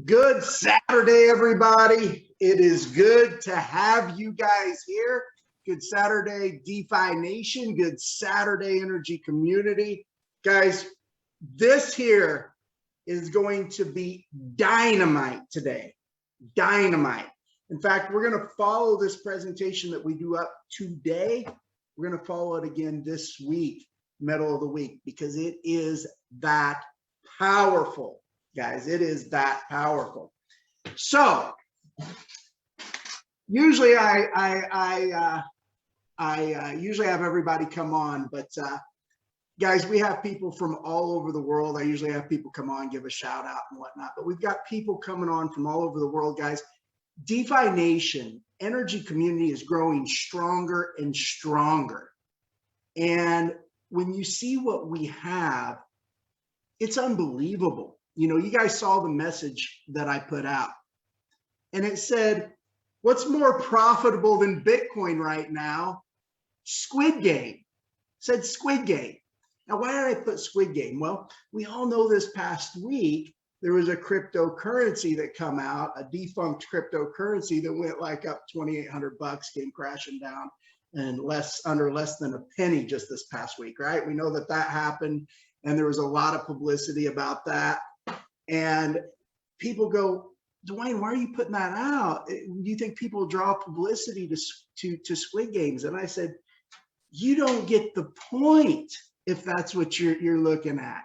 Good Saturday, everybody. It is good to have you guys here. Good Saturday, DeFi Nation. Good Saturday, Energy Community. Guys, this here is going to be dynamite today. Dynamite. In fact, we're going to follow this presentation that we do up today. We're going to follow it again this week, middle of the week, because it is that powerful. Guys, it is that powerful. So usually I usually have everybody come on, but guys, we have people from all over the world. I usually have people come on, give a shout out and whatnot, but we've got people coming on from all over the world, guys. DeFi Nation, energy community is growing stronger and stronger. And when you see what we have, it's unbelievable. You know, you guys saw the message that I put out, and it said, what's more profitable than Bitcoin right now? Squid Game. It said Squid Game. Now, why did I put Squid Game? Well, we all know this past week, there was a cryptocurrency that come out, a defunct cryptocurrency that went like up 2,800 bucks, came crashing down and under less than a penny just this past week, right? We know that that happened, and there was a lot of publicity about that. And people go, Dwayne, why are you putting that out? Do you think people draw publicity to Squid Games? And I said, you don't get the point if that's what you're looking at.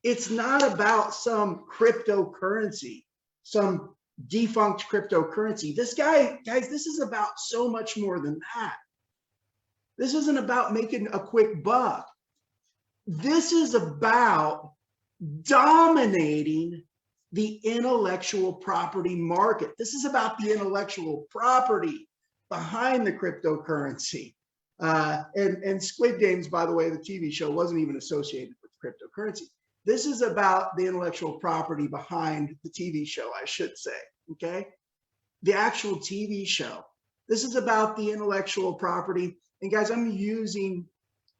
It's not about some cryptocurrency, some defunct cryptocurrency. This guy, guys, this is about so much more than that. This isn't about making a quick buck. This is about dominating the intellectual property market. This is about the intellectual property behind the cryptocurrency. And Squid Games, by the way, the TV show wasn't even associated with cryptocurrency. This is about the intellectual property behind the TV show, I should say, okay? The actual TV show. This is about the intellectual property. And guys, I'm using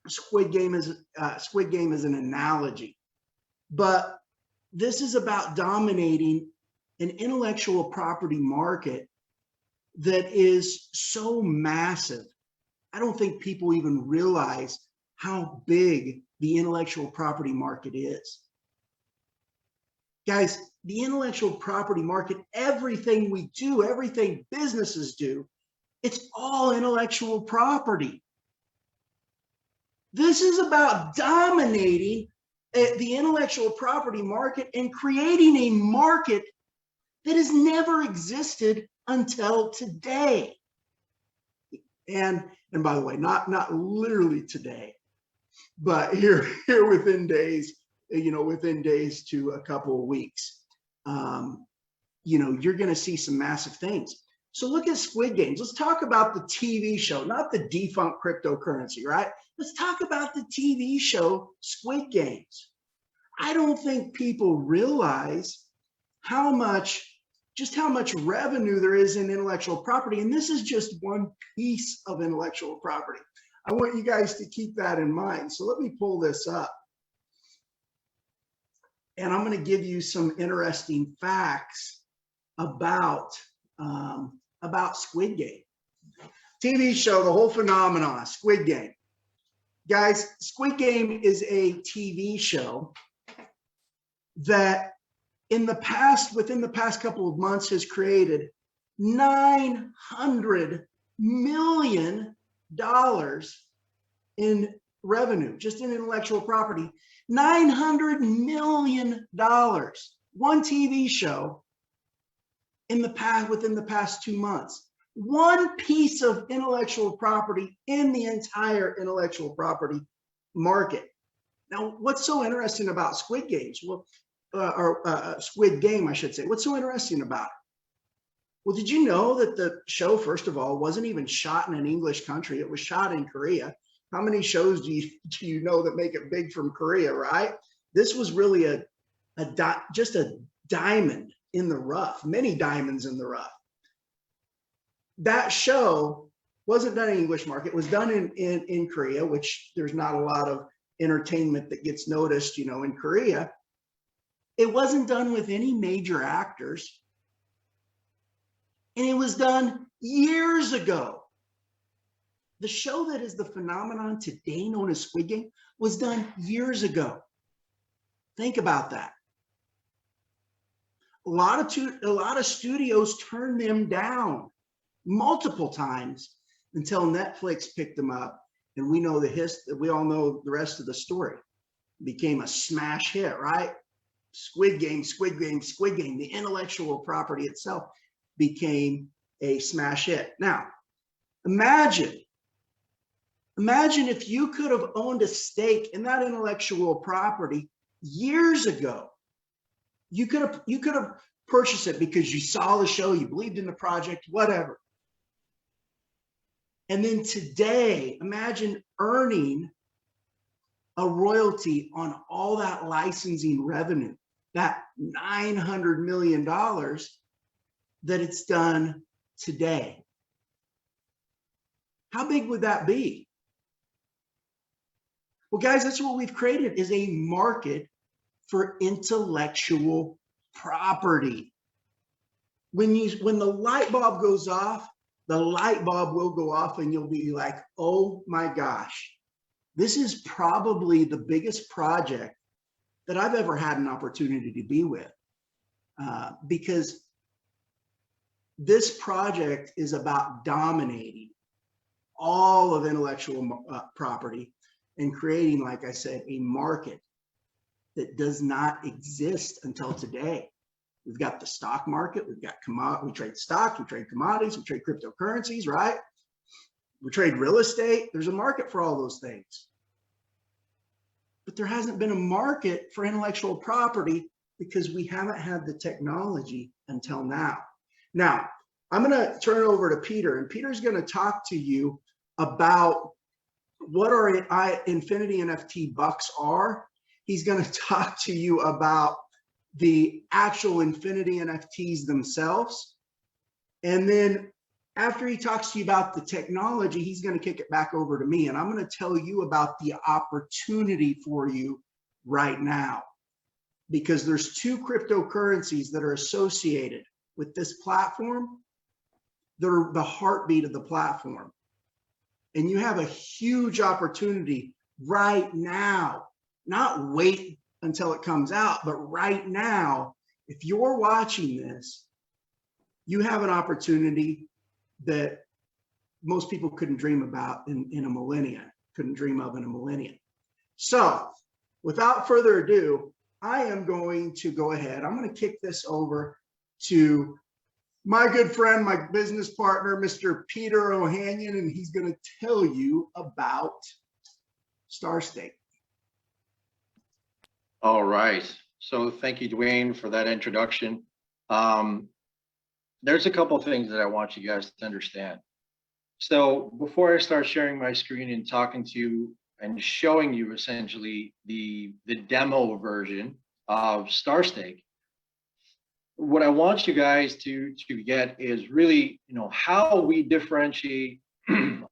Squid Game as an analogy. But this is about dominating an intellectual property market that is so massive. I don't think people even realize how big the intellectual property market is. Guys, the intellectual property market, everything we do, everything businesses do, it's all intellectual property. This is about dominating the intellectual property market and creating a market that has never existed until today. And by the way, not literally today, but here within days, you know, within days to a couple of weeks, you know, you're going to see some massive things. So look at Squid Games. Let's talk about the TV show, not the defunct cryptocurrency, right? Let's talk about the TV show Squid Games. I don't think people realize how much revenue there is in intellectual property. And this is just one piece of intellectual property. I want you guys to keep that in mind. So let me pull this up. And I'm going to give you some interesting facts about Squid Game. TV show, the whole phenomenon, Squid Game. Guys, Squid Game is a TV show that within the past couple of months has created $900 million in revenue, just in intellectual property. $900 million. One TV show within the past 2 months. One piece of intellectual property in the entire intellectual property market. Now, what's so interesting about Squid Games? Well, Squid Game, I should say. What's so interesting about it? Well, did you know that the show, first of all, wasn't even shot in an English country? It was shot in Korea. How many shows do you know that make it big from Korea, right? This was really just a diamond in the rough, many diamonds in the rough. That show wasn't done in English market. It was done in Korea, which there's not a lot of entertainment that gets noticed, you know, in Korea. It wasn't done with any major actors. And it was done years ago. The show that is the phenomenon today known as Squid Game was done years ago. Think about that. A lot of studios turned them down multiple times until Netflix picked them up, and we know we all know the rest of the story. It became a smash hit, right? Squid Game, Squid Game, Squid Game. The intellectual property itself became a smash hit. Now, imagine if you could have owned a stake in that intellectual property years ago. You could have purchased it because you saw the show, you believed in the project, whatever. And then today, imagine earning a royalty on all that licensing revenue, that $900 million that it's done today. How big would that be? Well, guys, that's what we've created, is a market for intellectual property. When the light bulb goes off, the light bulb will go off and you'll be like, oh my gosh, this is probably the biggest project that I've ever had an opportunity to be with, because this project is about dominating all of intellectual property and creating, like I said, a market that does not exist until today. We've got the stock market, we've got we trade stock, we trade commodities, we trade cryptocurrencies, right? We trade real estate. There's a market for all those things. But there hasn't been a market for intellectual property because we haven't had the technology until now. Now, I'm going to turn it over to Peter, and Peter's going to talk to you about what our Infinity NFT bucks are. He's going to talk to you about the actual Infinity NFTs themselves. And then after he talks to you about the technology, he's going to kick it back over to me. And I'm going to tell you about the opportunity for you right now, because there's two cryptocurrencies that are associated with this platform. They're the heartbeat of the platform. And you have a huge opportunity right now, not wait until it comes out, but right now, if you're watching this, you have an opportunity that most people couldn't dream about in a millennia, couldn't dream of in a millennia. So without further ado, I am going to go ahead. I'm going to kick this over to my good friend, my business partner, Mr. Peter Ohanian, and he's going to tell you about StarStake. All right. So thank you, Dwayne, for that introduction. There's a couple of things that I want you guys to understand. So before I start sharing my screen and talking to you and showing you essentially the demo version of StarStake, what I want you guys to get is really, how we differentiate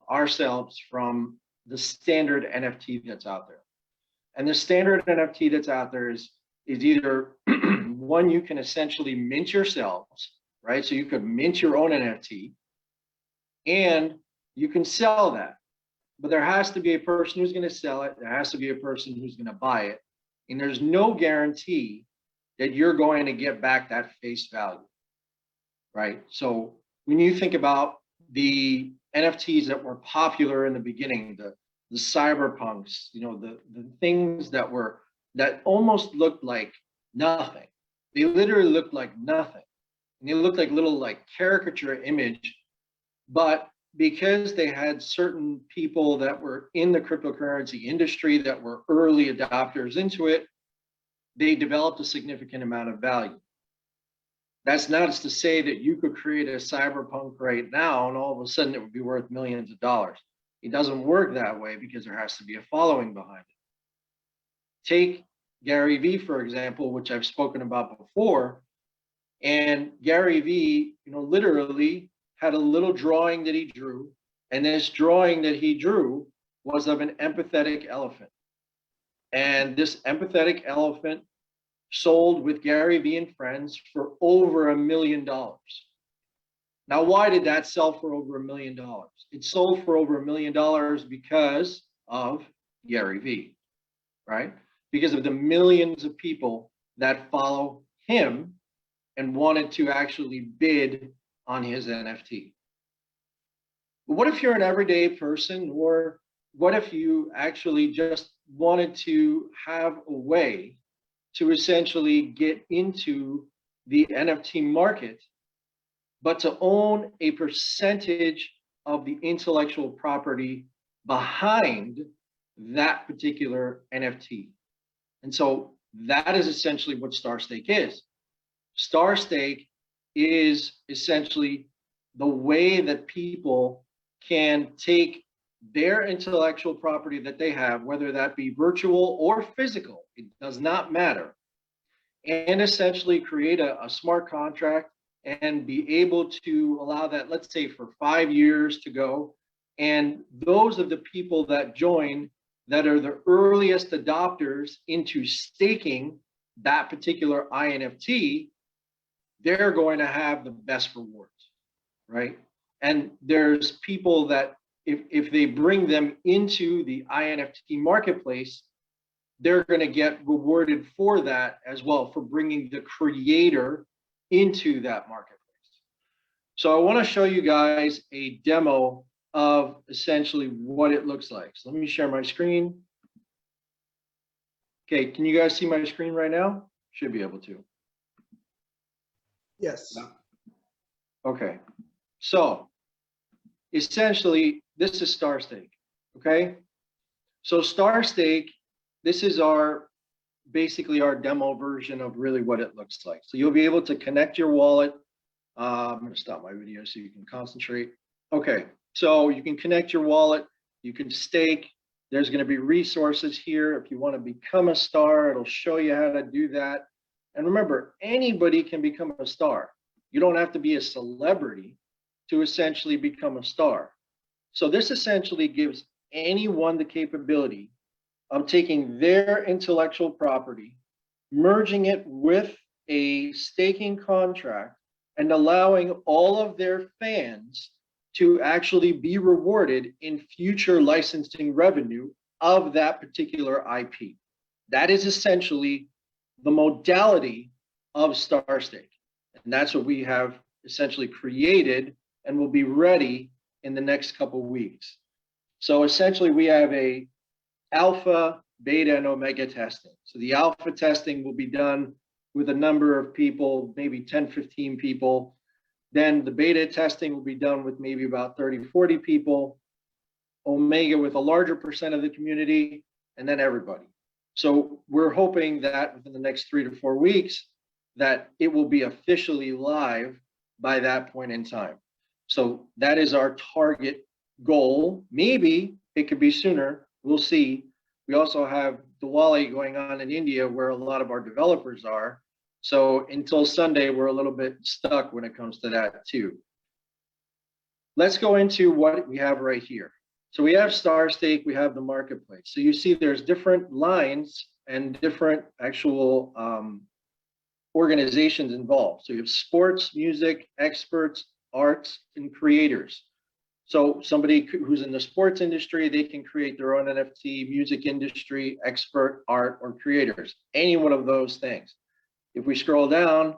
ourselves from the standard NFT that's out there. And the standard NFT that's out there is either one you can essentially mint yourselves, right? So you could mint your own NFT and you can sell that. But there has to be a person who's going to sell it. There has to be a person who's going to buy it. And there's no guarantee that you're going to get back that face value, right? So when you think about the NFTs that were popular in the beginning, the cyberpunks, the things that almost looked like nothing. They literally looked like nothing. And they looked like little caricature image, but because they had certain people that were in the cryptocurrency industry that were early adopters into it, they developed a significant amount of value. That's not to say that you could create a cyberpunk right now and all of a sudden it would be worth millions of dollars. It doesn't work that way because there has to be a following behind it. Take Gary Vee, for example, which I've spoken about before. And Gary Vee, literally had a little drawing that he drew. And this drawing that he drew was of an empathetic elephant. And this empathetic elephant sold with Gary Vee and friends for over $1 million. Now, why did that sell for over $1 million? It sold for over $1 million because of Gary Vee, right? Because of the millions of people that follow him and wanted to actually bid on his NFT. But what if you're an everyday person, or what if you actually just wanted to have a way to essentially get into the NFT market, but to own a percentage of the intellectual property behind that particular NFT? And so that is essentially what StarStake is. StarStake is essentially the way that people can take their intellectual property that they have, whether that be virtual or physical, it does not matter, and essentially create a smart contract and be able to allow that, let's say, for 5 years to go. And those of the people that join that are the earliest adopters into staking that particular INFT, they're going to have the best rewards, right? And there's people that if they bring them into the INFT marketplace, they're going to get rewarded for that as well, for bringing the creator into that marketplace. So I want to show you guys a demo of essentially what it looks like. So let me share my screen. Okay, can you guys see my screen right now? Should be able to. Yes. Okay, so essentially this is StarStake, okay? So StarStake, this is basically our demo version of really what it looks like. So you'll be able to connect your wallet. I'm gonna stop my video so you can concentrate. Okay, so you can connect your wallet, you can stake. There's gonna be resources here. If you wanna become a star, it'll show you how to do that. And remember, anybody can become a star. You don't have to be a celebrity to essentially become a star. So this essentially gives anyone the capability of taking their intellectual property, merging it with a staking contract, and allowing all of their fans to actually be rewarded in future licensing revenue of that particular IP. That is essentially the modality of StarStake. And that's what we have essentially created and will be ready in the next couple of weeks. So essentially we have a alpha, beta, and omega testing. So the alpha testing will be done with a number of people, maybe 10, 15 people. Then the beta testing will be done with maybe about 30, 40 people, omega with a larger percent of the community, and then everybody. So we're hoping that within the next 3 to 4 weeks, that it will be officially live by that point in time. So that is our target goal. Maybe it could be sooner, we'll see. We also have Diwali going on in India where a lot of our developers are. So until Sunday, we're a little bit stuck when it comes to that too. Let's go into what we have right here. So we have StarStake, we have the marketplace. So you see there's different lines and different actual organizations involved. So you have sports, music, experts, arts, and creators. So somebody who's in the sports industry, they can create their own NFT, music industry, expert, art, or creators, any one of those things. If we scroll down,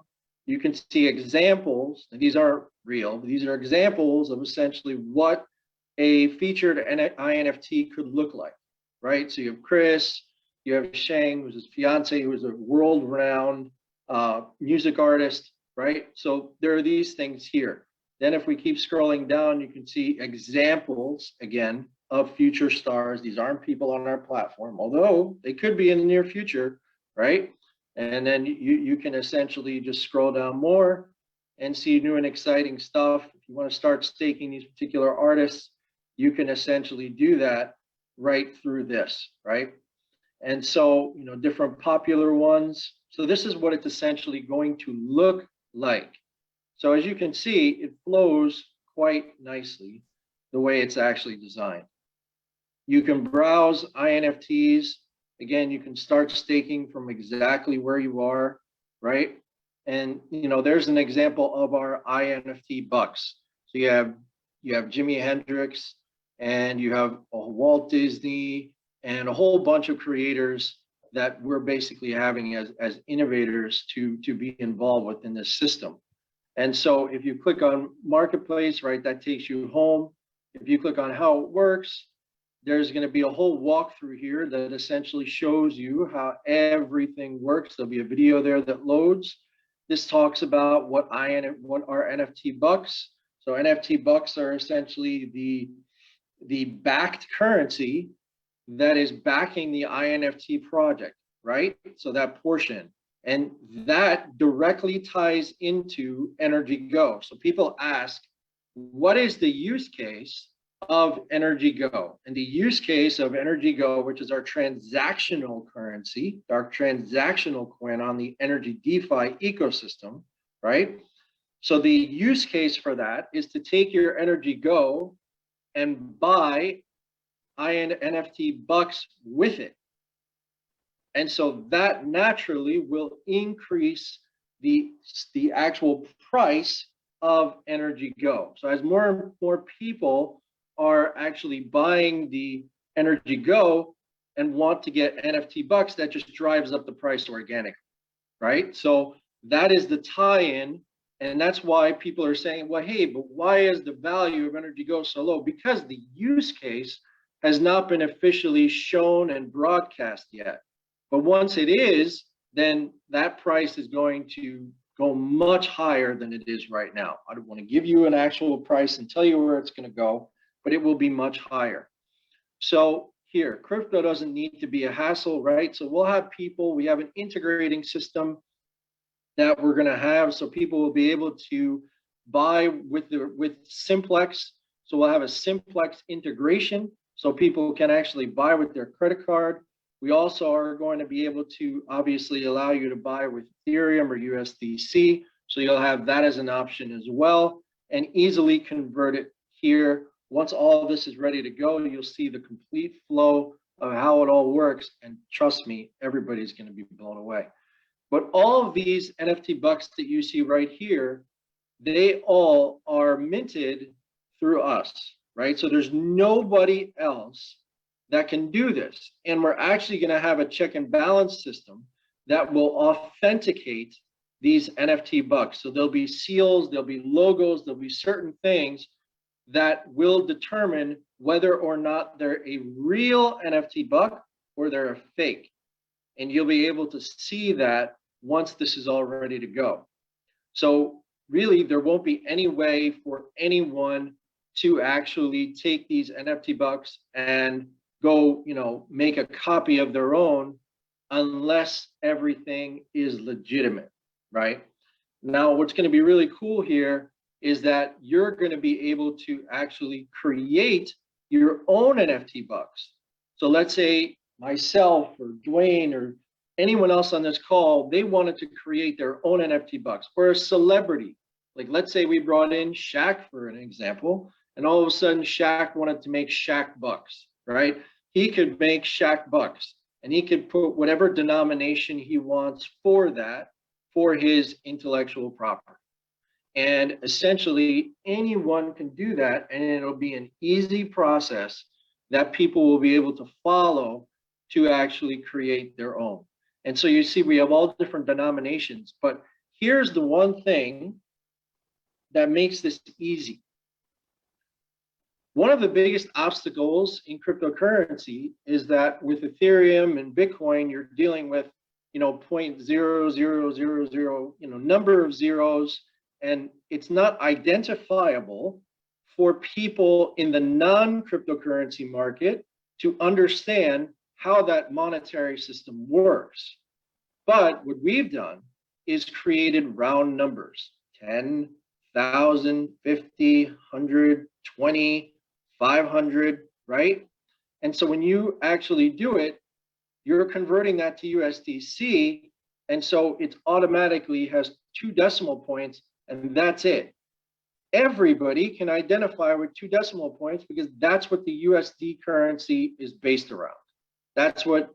you can see examples, and these aren't real, but these are examples of essentially what a featured INFT could look like, right? So you have Chris, you have Shang, who's his fiance, who is a world-renowned music artist, right? So there are these things here. Then if we keep scrolling down, you can see examples, again, of future stars. These aren't people on our platform, although they could be in the near future, right? And then you can essentially just scroll down more and see new and exciting stuff. If you want to start staking these particular artists, you can essentially do that right through this, right? And so, you know, different popular ones. So this is what it's essentially going to look like. So as you can see, it flows quite nicely the way it's actually designed. You can browse INFTs Again, you can start staking from exactly where you are, right? And there's an example of our INFT bucks. So you have Jimi Hendrix, and you have Walt Disney, and a whole bunch of creators that we're basically having as innovators to be involved within this system. And so if you click on Marketplace, right, that takes you home. If you click on how it works, there's going to be a whole walkthrough here that essentially shows you how everything works. There'll be a video there that loads. This talks about what are NFT bucks. So NFT bucks are essentially the backed currency that is backing the INFT project, right? So that portion. And that directly ties into NRGY. So people ask, what is the use case of NRGY? And the use case of NRGY, which is our transactional currency, our transactional coin on the energy DeFi ecosystem, right? So the use case for that is to take your NRGY and buy NFT bucks with it. And so that naturally will increase the actual price of NRGY. So as more and more people are actually buying the NRGY and want to get NFT bucks, that just drives up the price organically, right? So that is the tie-in, and that's why people are saying, well, hey, but why is the value of NRGY so low? Because the use case has not been officially shown and broadcast yet. But once it is, then that price is going to go much higher than it is right now. I don't want to give you an actual price and tell you where it's going to go, but it will be much higher. So here, crypto doesn't need to be a hassle, right? So we'll have people, we have an integrating system that we're going to have, so people will be able to buy with Simplex. So we'll have a Simplex integration, so people can actually buy with their credit card. We also are going to be able to obviously allow you to buy with Ethereum or USDC. So you'll have that as an option as well, and easily convert it here. Once all of this is ready to go, you'll see the complete flow of how it all works. And trust me, everybody's going to be blown away. But all of these NFT bucks that you see right here, they all are minted through us, right? So there's nobody else that can do this. And we're actually going to have a check and balance system that will authenticate these NFT bucks. So there'll be seals, there'll be logos, there'll be certain things that will determine whether or not they're a real NFT buck or they're a fake. And you'll be able to see that once this is all ready to go. So really, there won't be any way for anyone to actually take these NFT bucks and go, make a copy of their own unless everything is legitimate, right? Now, what's going to be really cool here is that you're going to be able to actually create your own NFT bucks. So let's say myself or Dwayne or anyone else on this call, they wanted to create their own NFT bucks, or a celebrity. Like, let's say we brought in Shaq for an example, and all of a sudden Shaq wanted to make Shaq bucks, right? He could make Shaq bucks, and he could put whatever denomination he wants for that, for his intellectual property. And essentially anyone can do that, and it'll be an easy process that people will be able to follow to actually create their own. And so you see, we have all different denominations, but here's the one thing that makes this easy. One of the biggest obstacles in cryptocurrency is that with Ethereum and Bitcoin, you're dealing with, 0.0000, number of zeros, and it's not identifiable for people in the non-cryptocurrency market to understand how that monetary system works. But what we've done is created round numbers, 10, 1,000, 50, 100, 20, 500, right? And so when you actually do it, you're converting that to USDC. And so it automatically has 2 decimal points, and that's it. Everybody can identify with 2 decimal points because that's what the USD currency is based around. That's what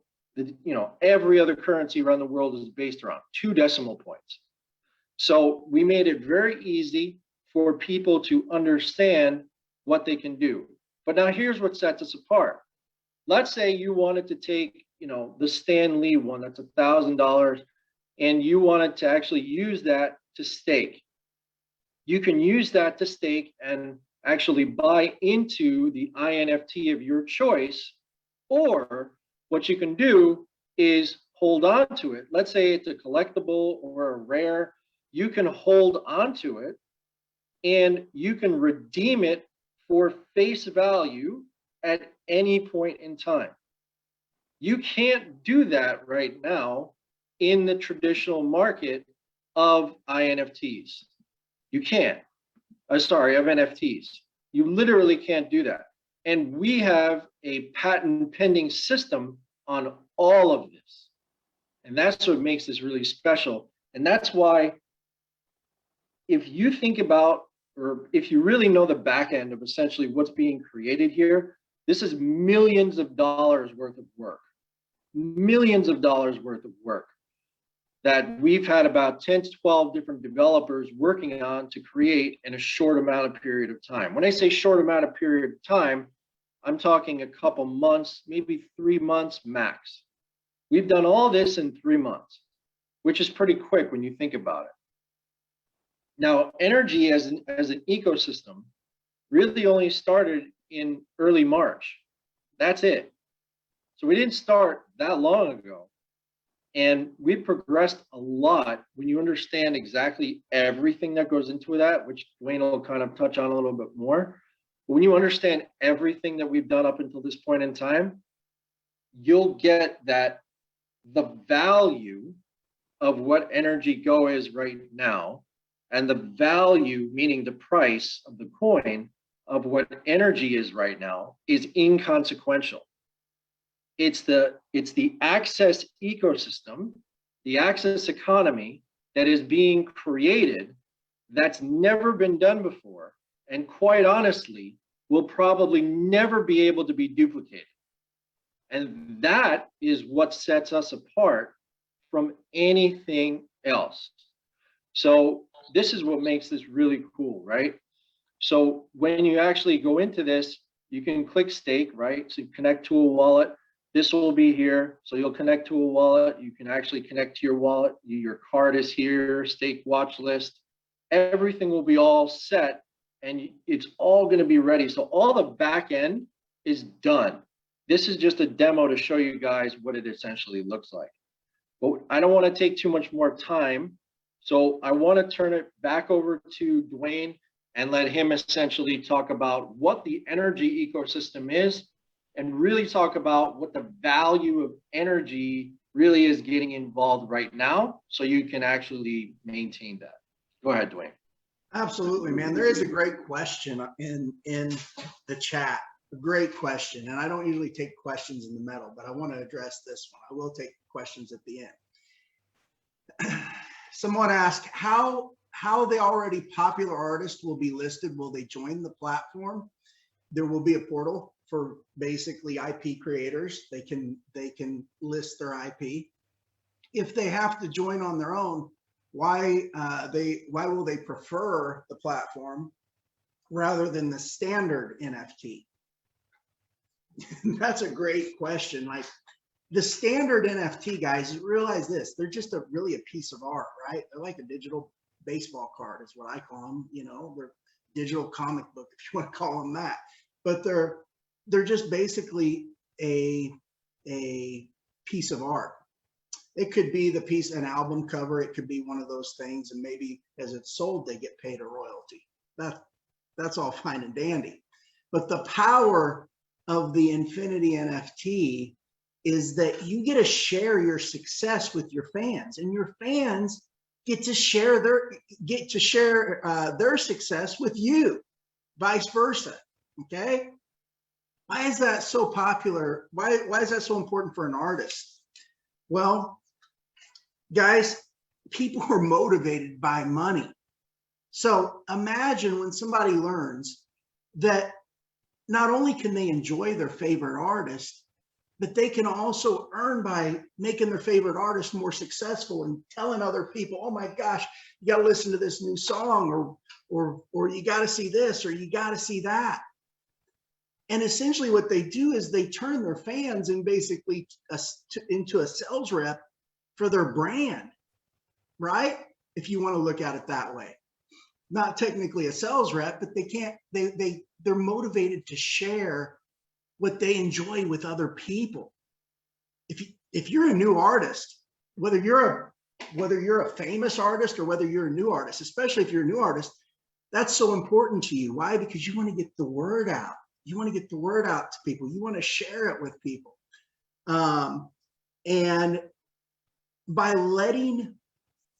every other currency around the world is based around 2 decimal points. So we made it very easy for people to understand what they can do. But now here's what sets us apart. Let's say you wanted to take, the Stan Lee one, that's $1,000, and you wanted to actually use that to stake. You can use that to stake and actually buy into the INFT of your choice, or what you can do is hold on to it. Let's say it's a collectible or a rare. You can hold on to it and you can redeem it for face value at any point in time. You can't do that right now in the traditional market of INFTs. You can't. Sorry, of NFTs. You literally can't do that. And we have a patent pending system on all of this. And that's what makes this really special. And that's why if you think about, or if you really know the back end of essentially what's being created here, this is millions of dollars worth of work. Millions of dollars worth of work that we've had about 10 to 12 different developers working on to create in a short amount of period of time. When I say short amount of period of time, I'm talking a couple months, maybe 3 months max. We've done all this in 3 months, which is pretty quick when you think about it. Now, NRGY as an ecosystem really only started in early March. That's it. So we didn't start that long ago. And we progressed a lot when you understand exactly everything that goes into that, which Dwayne will kind of touch on a little bit more. But when you understand everything that we've done up until this point in time, you'll get that the value of what NRGY is right now, and the value, meaning the price of the coin of what NRGY is right now, is inconsequential. It's the access ecosystem, the access economy that is being created that's never been done before, and quite honestly, will probably never be able to be duplicated. And that is what sets us apart from anything else. So this is what makes this really cool, right? So when you actually go into this, you can click stake, right? So you connect to a wallet. This will be here. So you'll connect to a wallet. You can actually connect to your wallet. Your card is here, stake watch list. Everything will be all set and it's all going to be ready. So all the back end is done. This is just a demo to show you guys what it essentially looks like. But I don't want to take too much more time. So I want to turn it back over to Dwayne and let him essentially talk about what the NRGY ecosystem is, and really talk about what the value of NRGY really is getting involved right now, so you can actually maintain that. Go ahead, Dwayne. Absolutely, man. There is a great question in the chat. A great question. And I don't usually take questions in the middle, but I want to address this one. I will take questions at the end. Someone asked how the already popular artists will be listed. Will they join the platform? There will be a portal for basically IP creators. They can list their IP. If they have to join on their own, why will they prefer the platform rather than the standard NFT? That's a great question. Like the standard NFT guys, realize this, they're just really a piece of art, right? They're like a digital baseball card is what I call them. They're digital comic book, if you want to call them that. But they're just basically a piece of art. It could be an album cover. It could be one of those things, and maybe as it's sold, they get paid a royalty. That's all fine and dandy. But the power of the Infinity NFT is that you get to share your success with your fans, and your fans get to share their success with you, vice versa. Okay, why is that so popular? Why is that so important for an artist? Well, guys, people are motivated by money. So imagine when somebody learns that not only can they enjoy their favorite artist, but they can also earn by making their favorite artist more successful and telling other people, oh my gosh, you got to listen to this new song, or you got to see this, or you got to see that. And essentially what they do is they turn their fans and basically into a sales rep for their brand, right? If you want to look at it that way. Not technically a sales rep, but they're motivated to share what they enjoy with other people. If you're a new artist, whether you're a famous artist or whether you're a new artist, especially if you're a new artist, that's so important to you. Why? Because you want to get the word out. You want to get the word out to people. You want to share it with people. And by letting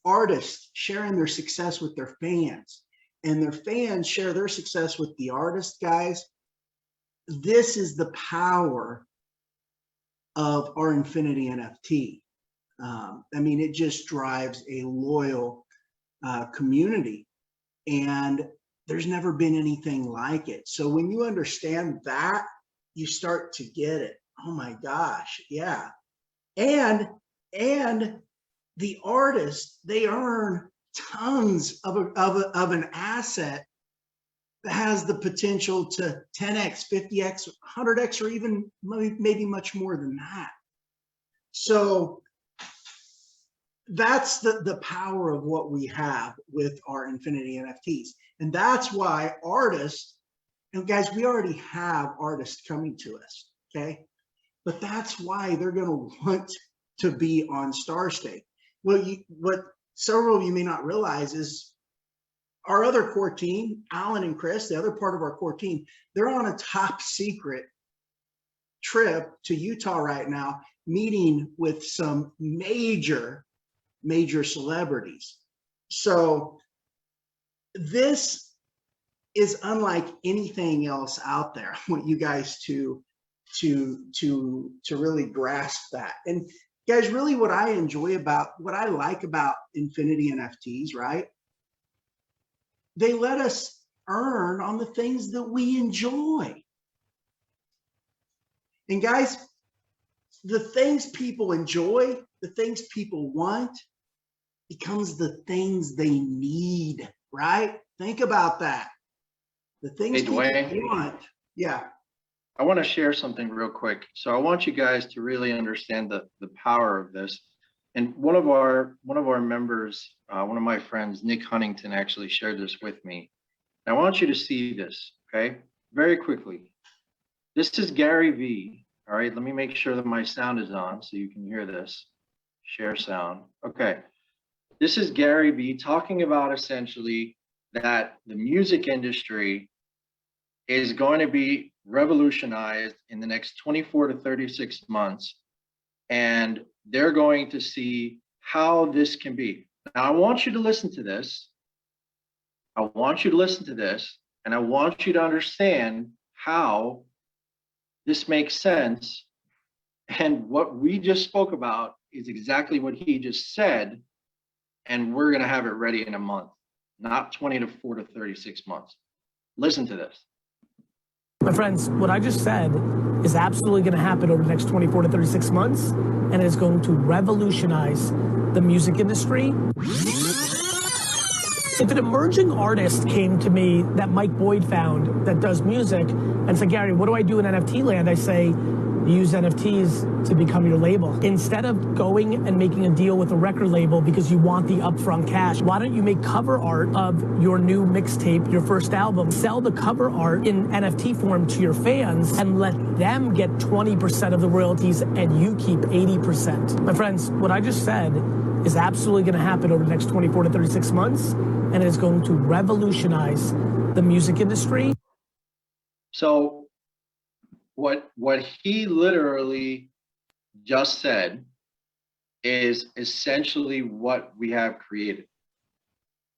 artists sharing their success with their fans, and their fans share their success with the artist, guys, this is the power of our Infinity NFT. I mean, it just drives a loyal community, and there's never been anything like it. So when you understand that, you start to get it. Oh my gosh, yeah. And the artists, they earn tons of an asset that has the potential to 10x, 50x, 100x, or even maybe much more than that. So that's the power of what we have with our Infinity NFTs. And that's why artists, and guys, we already have artists coming to us, okay? But that's why they're going to want to be on StarStake. Well, what several of you may not realize is our other core team, Alan and Chris, the other part of our core team, they're on a top secret trip to Utah right now, meeting with some major celebrities. So this is unlike anything else out there. I want you guys to really grasp that. And guys, really what I like about Infinity NFTs, right? They let us earn on the things that we enjoy. And guys, the things people enjoy, the things people want, becomes the things they need, right? Think about that. The things people want. Yeah. I want to share something real quick. So I want you guys to really understand the power of this. And one of our members, one of my friends, Nick Huntington, actually shared this with me. I want you to see this, okay? Very quickly. This is Gary V. All right, let me make sure that my sound is on so you can hear this. Share sound. Okay. This is Gary V talking about essentially that the music industry is going to be revolutionized in the next 24 to 36 months. And they're going to see how this can be. Now, I want you to listen to this. I want you to listen to this, and I want you to understand how this makes sense. And what we just spoke about is exactly what he just said. And we're going to have it ready in a month, not 24 to 36 months. Listen to this. My friends, what I just said is absolutely going to happen over the next 24 to 36 months, and it is going to revolutionize the music industry. If an emerging artist came to me that Mike Boyd found that does music and said, Gary, what do I do in NFT land? I say, use NFTs to become your label. Instead of going and making a deal with a record label because you want the upfront cash, why don't you make cover art of your new mixtape, your first album, sell the cover art in NFT form to your fans and let them get 20% of the royalties and you keep 80%. My friends, what I just said is absolutely going to happen over the next 24 to 36 months, and it is going to revolutionize the music industry. So what he literally just said is essentially what we have created.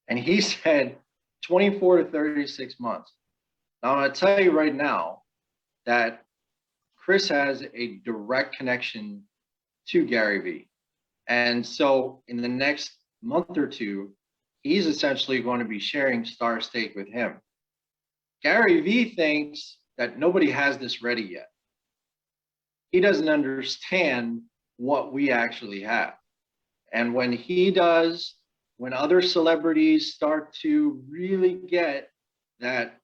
And he said 24 to 36 months. Now, I'm going to tell you right now that Chris has a direct connection to Gary V. And so in the next month or two, he's essentially going to be sharing StarStake with him. Gary V thinks that nobody has this ready yet. he doesn't understand what we actually have. And when he does, when other celebrities start to really get that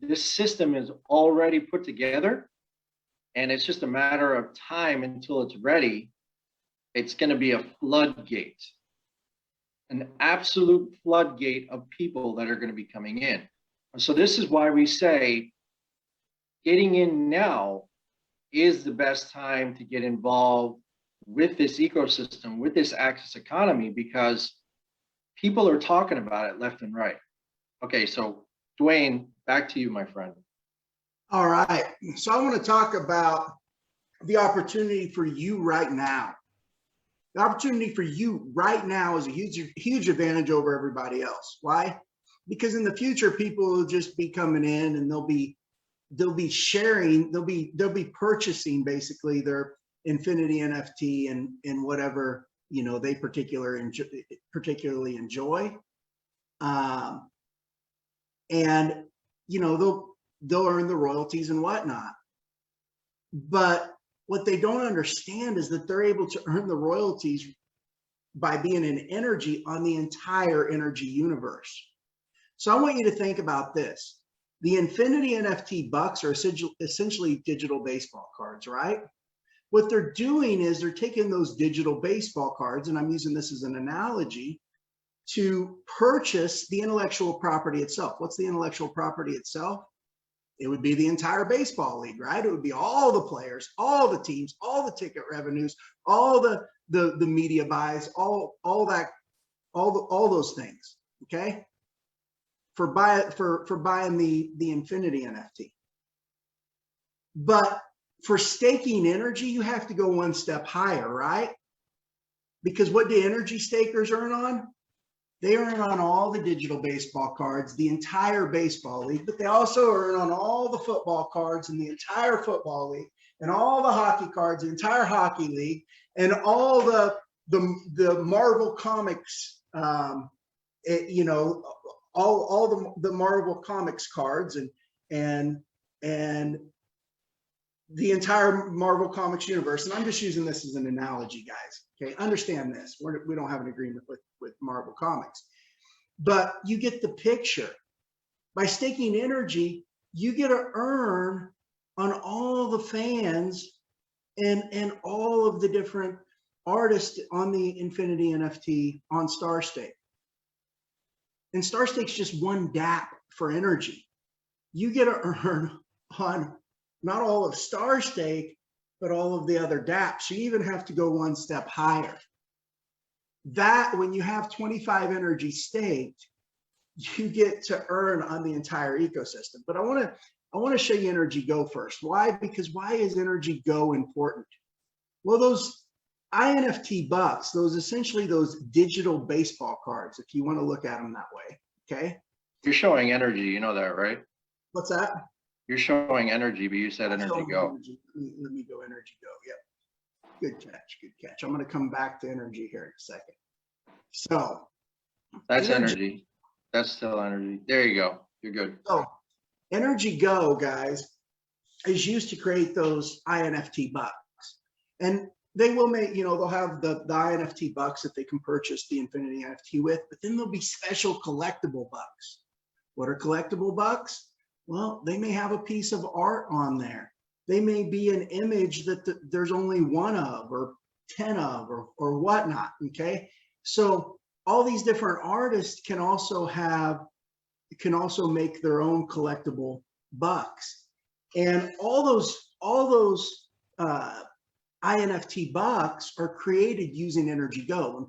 this system is already put together and it's just a matter of time until it's ready, it's going to be a floodgate, an absolute floodgate of people that are going to be coming in. So this is why we say getting in now is the best time to get involved with this ecosystem, with this access economy, because people are talking about it left and right. Okay, so Dwayne, back to you, my friend. All right. So I want to talk about the opportunity for you right now. The opportunity for you right now is a huge advantage over everybody else. Why? Because in the future, people will just be coming in and they'll be sharing, they'll be purchasing basically their Infinity NFT and whatever, you know, they particularly enjoy. And, you know, they'll earn the royalties and whatnot. But what they don't understand is that they're able to earn the royalties by being an energy on the entire energy universe. So I want you to think about this. The Infinity NFT bucks are essentially digital baseball cards, right? What they're doing is they're taking those digital baseball cards, and I'm using this as an analogy, to purchase the intellectual property itself. What's the intellectual property itself? It would be the entire baseball league, right? It would be all the players, all the teams, all the ticket revenues, all the media buys, all those things, okay? For buying the Infinity NFT. But for staking energy, you have to go one step higher, right? Because what do energy stakers earn on? They earn on all the digital baseball cards, the entire baseball league, but they also earn on all the football cards in the entire football league, and all the hockey cards, the entire hockey league, and all the Marvel comics, you know, all the Marvel comics cards and the entire Marvel Comics universe. And I'm just using this as an analogy, guys. Okay, understand this. We don't have an agreement with Marvel Comics, but you get the picture. By staking energy, you get to earn on all the fans and all of the different artists on the Infinity NFT on StarStake. And StarStake's just one dApp for energy. You get to earn on not all of StarStake, but all of the other dApps. You even have to go one step higher. That when you have 25 energy staked, you get to earn on the entire ecosystem. But I want to show you Energy Go first. Why? Because why is Energy Go important? Well, those INFT bucks, essentially those digital baseball cards, if you want to look at them that way, okay? You're showing energy, you know that, right? What's that? You're showing energy, but you said Energy Go. Let me go Energy Go. Yep. Good catch. Good catch. I'm going to come back to energy here in a second. So that's energy. That's still energy. There you go. You're good. So Energy Go, guys, is used to create those INFT bucks. And they will make, you know, they'll have the INFT bucks that they can purchase the Infinity NFT with, but then there'll be special collectible bucks. What are collectible bucks? Well, they may have a piece of art on there. They may be an image that there's only one of or 10 of or whatnot, okay? So all these different artists can also make their own collectible bucks. And all those INFT bucks are created using Energy Go.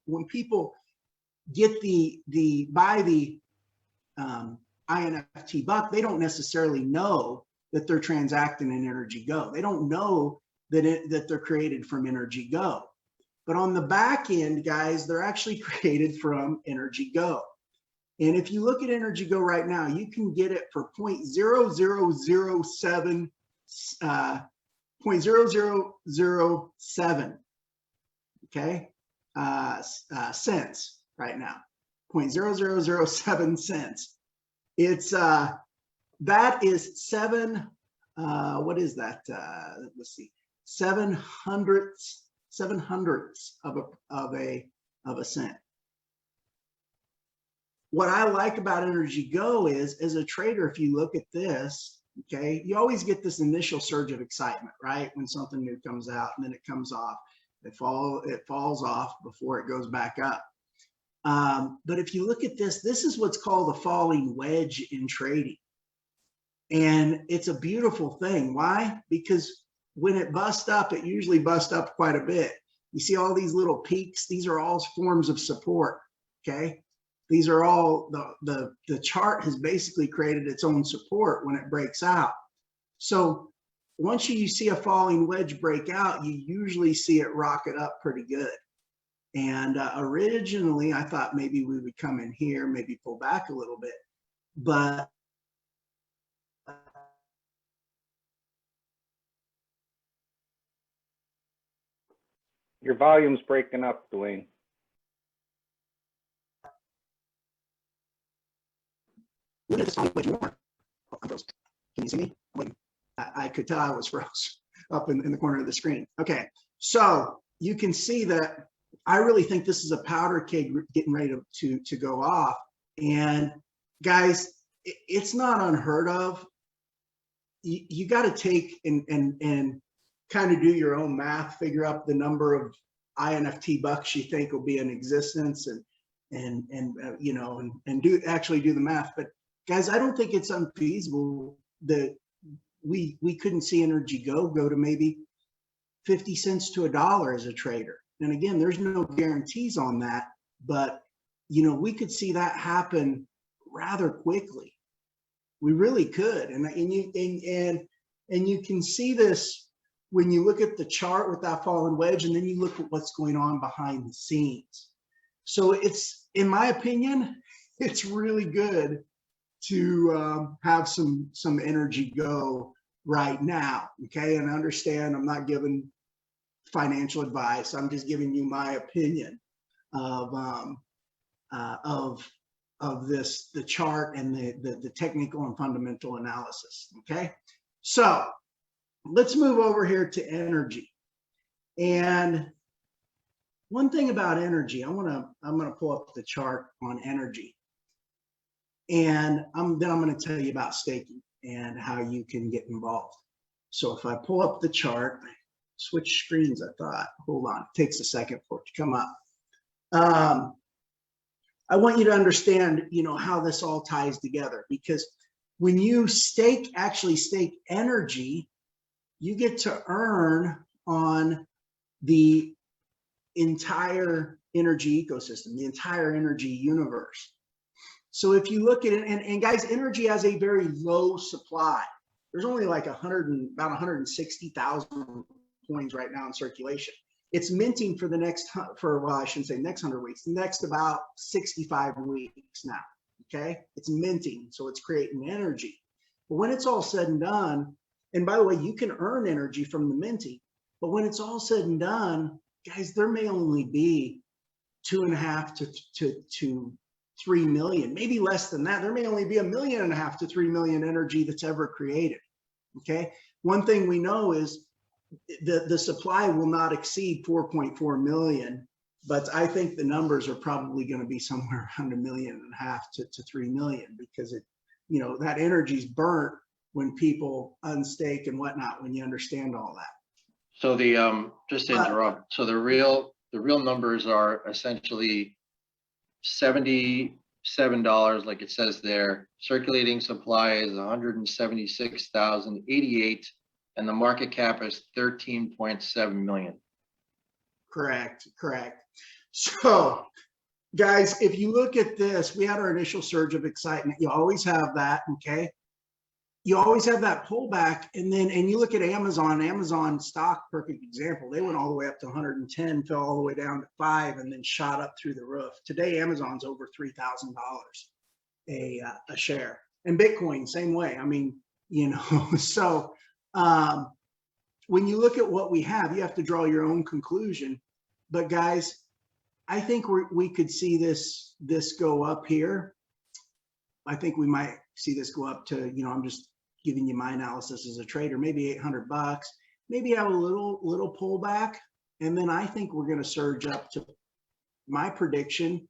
When people get buy the INFT buck, they don't necessarily know that they're transacting in Energy Go. They don't know that they're created from Energy Go. But on the back end, guys, they're actually created from Energy Go. And if you look at Energy Go right now, you can get it for 0.0007 0.0007, okay, cents right now, 0.0007 cents. It's that is what is that? Let's see, 7/700ths of a cent. What I like about NRGY is, as a trader, if you look at this, okay, you always get this initial surge of excitement, right? When something new comes out and then it comes off, it falls off before it goes back up. But if you look at this, this is what's called a falling wedge in trading. And it's a beautiful thing. Why? Because when it busts up, it usually busts up quite a bit. You see all these little peaks, these are all forms of support, okay? These are all, the chart has basically created its own support when it breaks out. So once you see a falling wedge break out, you usually see it rocket up pretty good. And originally I thought maybe we would come in here, maybe pull back a little bit, but your volume's breaking up, Dwayne. look at this falling wedge more. Oh, I'm froze. Can you see me? I could tell I was froze up in the corner of the screen. Okay, so you can see that I really think this is a powder keg getting ready to go off. And guys, it's not unheard of. You got to take and kind of do your own math, figure out the number of INFT bucks you think will be in existence, and you know, and actually do the math. But guys, I don't think it's unfeasible that we couldn't see NRGY go to maybe 50 cents to $1 as a trader. And again, there's no guarantees on that, but you know, we could see that happen rather quickly. We really could. And you can see this when you look at the chart with that fallen wedge, and then you look at what's going on behind the scenes. So it's, in my opinion, it's really good to have some NRGY right now. Okay, and understand I'm not giving financial advice. I'm just giving you my opinion of this, the chart and the technical and fundamental analysis. Okay, so let's move over here to NRGY. And one thing about NRGY, I'm gonna pull up the chart on NRGY, and then I'm gonna tell you about staking and how you can get involved. So if I pull up the chart, switch screens, I thought, hold on, it takes a second for it to come up. I want you to understand, you know, how this all ties together, because when you actually stake NRGY, you get to earn on the entire NRGY ecosystem, the entire NRGY universe. So if you look at it, and guys, NRGY has a very low supply. There's only like about 160,000 coins right now in circulation. It's minting for the next, well, I shouldn't say next 100 weeks, the next about 65 weeks now, okay? It's minting, so it's creating energy. But when it's all said and done, and by the way, you can earn energy from the minting, but when it's all said and done, guys, there may only be 2.5 to 3 million, maybe less than that. There may only be 1.5 million to 3 million energy that's ever created, okay? One thing we know is the supply will not exceed 4.4 million, but I think the numbers are probably going to be somewhere around 1.5 million to 3 million, because it, you know, that energy is burnt when people unstake and whatnot, when you understand all that. So the just to interrupt, so the real numbers are essentially $77, like it says there. Circulating supply is 176,088, and the market cap is 13.7 million. Correct. So guys, if you look at this, we had our initial surge of excitement. You always have that, okay? You always have that pullback, and you look at Amazon stock, perfect example. They went all the way up to 110, fell all the way down to 5, and then shot up through the roof. Today, Amazon's over $3,000 a share, and Bitcoin same way. I mean, you know, so when you look at what we have, you have to draw your own conclusion. But guys, I think we could see this go up here. I think we might see this go up to, you know, I'm just giving you my analysis as a trader, maybe $800. maybe have a little pullback, and then I think we're going to surge up to, my prediction,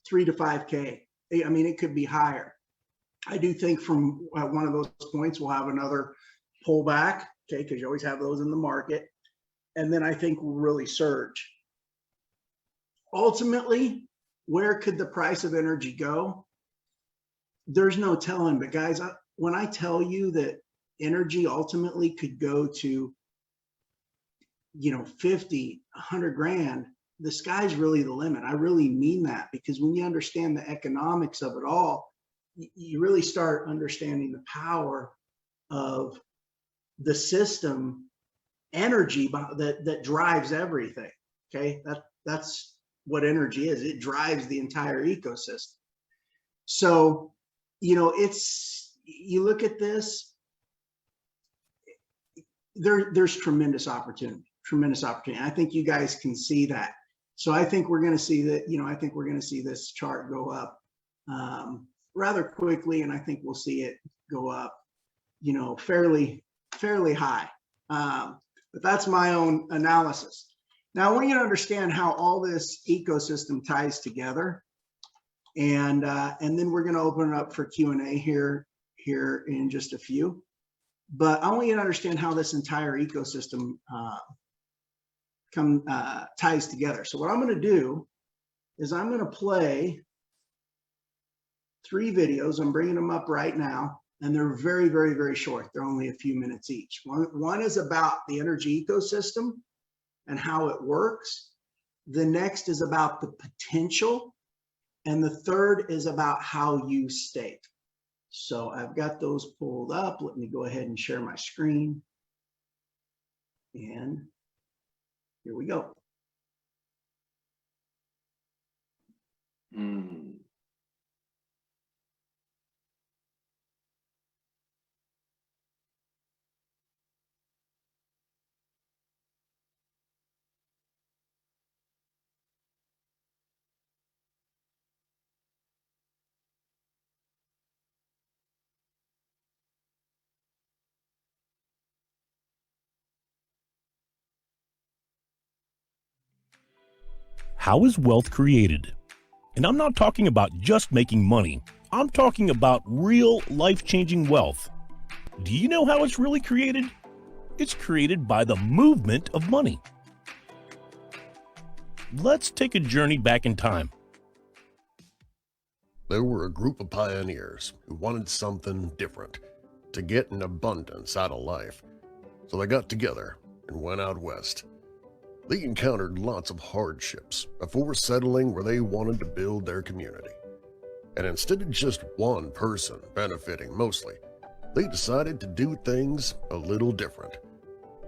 3 to 5K. I mean, it could be higher. I do think from one of those points we'll have another pullback, okay, because you always have those in the market, and then I think we'll really surge. Ultimately, where could the price of energy go? There's no telling, but guys, when I tell you that energy ultimately could go to, 50, 100 grand, the sky's really the limit. I really mean that, because when you understand the economics of it all, you really start understanding the power of the system energy that drives everything. Okay, that's what energy is. It drives the entire ecosystem. So, you look at this, there's tremendous opportunity. I think you guys can see that. So I think we're going to see that, I think we're going to see this chart go up rather quickly, and I think we'll see it go up, fairly high. But that's my own analysis. Now I want you to understand how all this ecosystem ties together, and then we're going to open it up for Q&A here in just a few. But I want you to understand how this entire ecosystem ties together. So what I'm going to do is I'm going to play 3 videos. I'm bringing them up right now, and they're very, very, very short. They're only a few minutes each. One is about the energy ecosystem and how it works. The next is about the potential, and the third is about how you stake. So I've got those pulled up. Let me go ahead and share my screen. And here we go. How is wealth created? And I'm not talking about just making money. I'm talking about real life-changing wealth. Do you know how it's really created? It's created by the movement of money. Let's take a journey back in time. There were a group of pioneers who wanted something different, to get an abundance out of life. So they got together and went out west. They encountered lots of hardships before settling where they wanted to build their community. And instead of just one person benefiting mostly, they decided to do things a little different.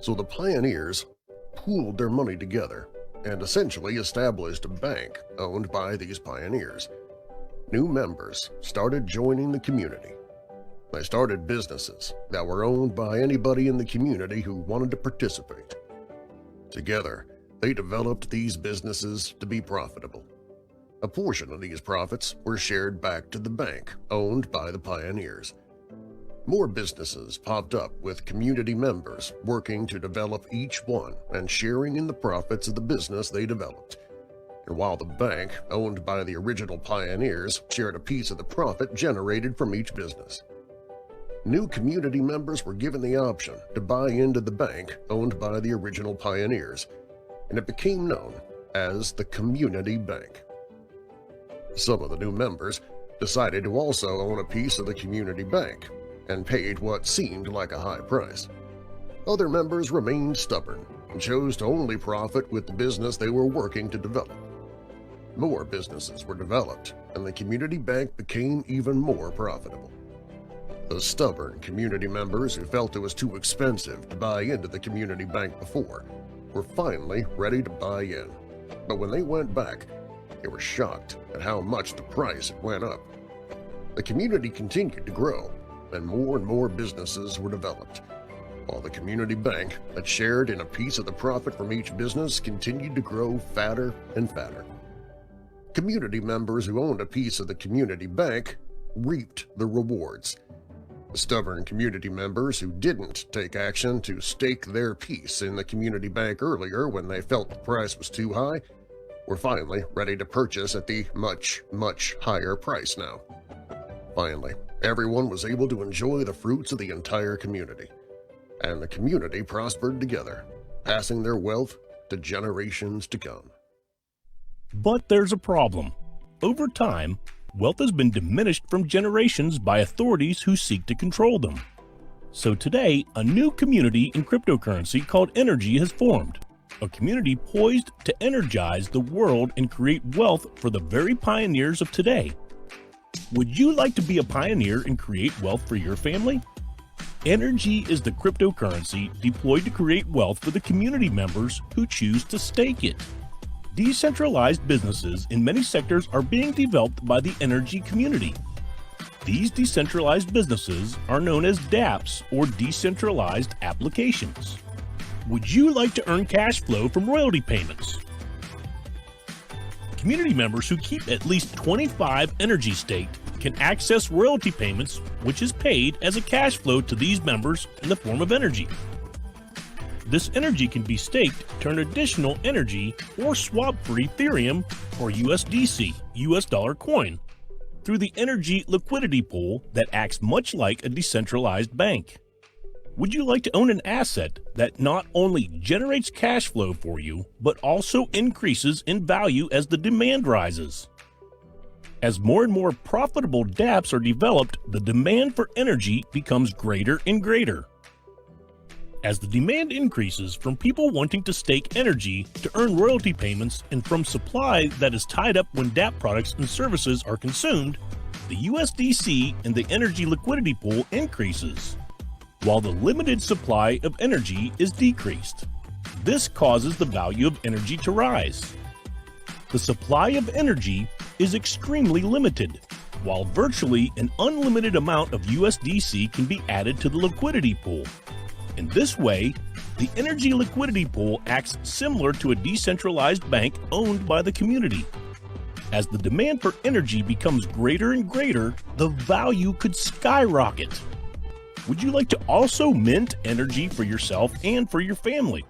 So the pioneers pooled their money together and essentially established a bank owned by these pioneers. New members started joining the community. They started businesses that were owned by anybody in the community who wanted to participate. Together, they developed these businesses to be profitable. A portion of these profits were shared back to the bank owned by the pioneers. More businesses popped up with community members working to develop each one and sharing in the profits of the business they developed. And while the bank, owned by the original pioneers, shared a piece of the profit generated from each business. New community members were given the option to buy into the bank owned by the original pioneers, and it became known as the Community Bank. Some of the new members decided to also own a piece of the community bank and paid what seemed like a high price. Other members remained stubborn and chose to only profit with the business they were working to develop. More businesses were developed, and the community bank became even more profitable. The stubborn community members who felt it was too expensive to buy into the community bank before were finally ready to buy in. But when they went back, they were shocked at how much the price went up. The community continued to grow, and more businesses were developed, while the community bank that shared in a piece of the profit from each business continued to grow fatter and fatter. Community members who owned a piece of the community bank reaped the rewards. The stubborn community members who didn't take action to stake their piece in the community bank earlier when they felt the price was too high were finally ready to purchase at the much, much higher price now. Finally, everyone was able to enjoy the fruits of the entire community, and the community prospered together, passing their wealth to generations to come. But there's a problem. Over time, wealth has been diminished from generations by authorities who seek to control them. So today, a new community in cryptocurrency called NRGY has formed, a community poised to energize the world and create wealth for the very pioneers of today. Would you like to be a pioneer and create wealth for your family? NRGY is the cryptocurrency deployed to create wealth for the community members who choose to stake it. Decentralized businesses in many sectors are being developed by the NRGY community. These decentralized businesses are known as dApps, or decentralized applications. Would you like to earn cash flow from royalty payments? Community members who keep at least 25 NRGY staked can access royalty payments, which is paid as a cash flow to these members in the form of NRGY. This NRGY can be staked to earn additional NRGY or swap for Ethereum or USDC, US dollar coin, through the NRGY liquidity pool that acts much like a decentralized bank. Would you like to own an asset that not only generates cash flow for you, but also increases in value as the demand rises? As more and more profitable dApps are developed, the demand for NRGY becomes greater and greater. As the demand increases from people wanting to stake NRGY to earn royalty payments and from supply that is tied up when dApp products and services are consumed, the USDC and the NRGY liquidity pool increases, while the limited supply of NRGY is decreased. This causes the value of NRGY to rise. The supply of NRGY is extremely limited, while virtually an unlimited amount of USDC can be added to the liquidity pool. In this way, the NRGY liquidity pool acts similar to a decentralized bank owned by the community. As the demand for NRGY becomes greater and greater, the value could skyrocket. Would you like to also mint NRGY for yourself and for your family?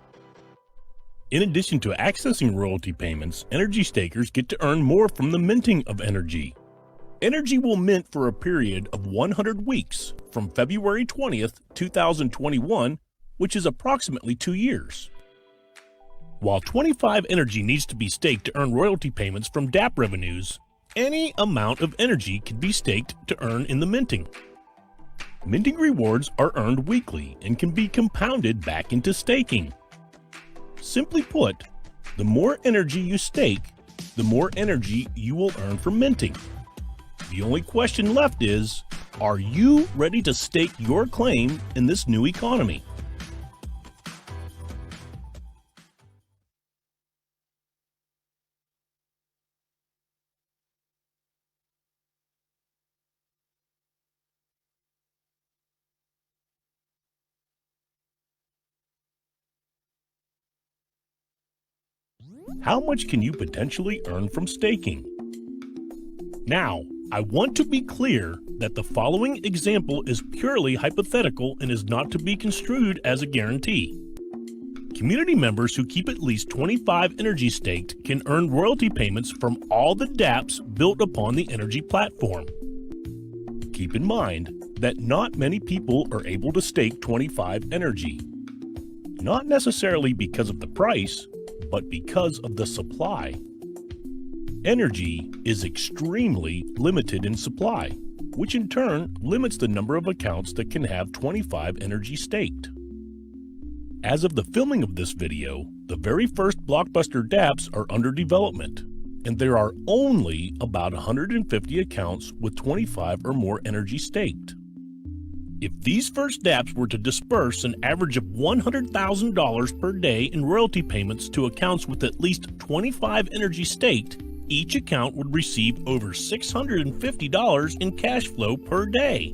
In addition to accessing royalty payments, NRGY stakers get to earn more from the minting of NRGY. NRGY will mint for a period of 100 weeks from February 20th, 2021, which is approximately 2 years. While 25 NRGY needs to be staked to earn royalty payments from dApp revenues, any amount of NRGY can be staked to earn in the minting. Minting rewards are earned weekly and can be compounded back into staking. Simply put, the more NRGY you stake, the more NRGY you will earn from minting. The only question left is, are you ready to stake your claim in this new economy? How much can you potentially earn from staking? Now, I want to be clear that the following example is purely hypothetical and is not to be construed as a guarantee. Community members who keep at least 25 NRGY staked can earn royalty payments from all the dApps built upon the NRGY platform. Keep in mind that not many people are able to stake 25 NRGY. Not necessarily because of the price, but because of the supply. NRGY is extremely limited in supply, which in turn limits the number of accounts that can have 25 NRGY staked. As of the filming of this video, the very first blockbuster dApps are under development, and there are only about 150 accounts with 25 or more NRGY staked. If these first dApps were to disperse an average of $100,000 per day in royalty payments to accounts with at least 25 NRGY staked, each account would receive over $650 in cash flow per day.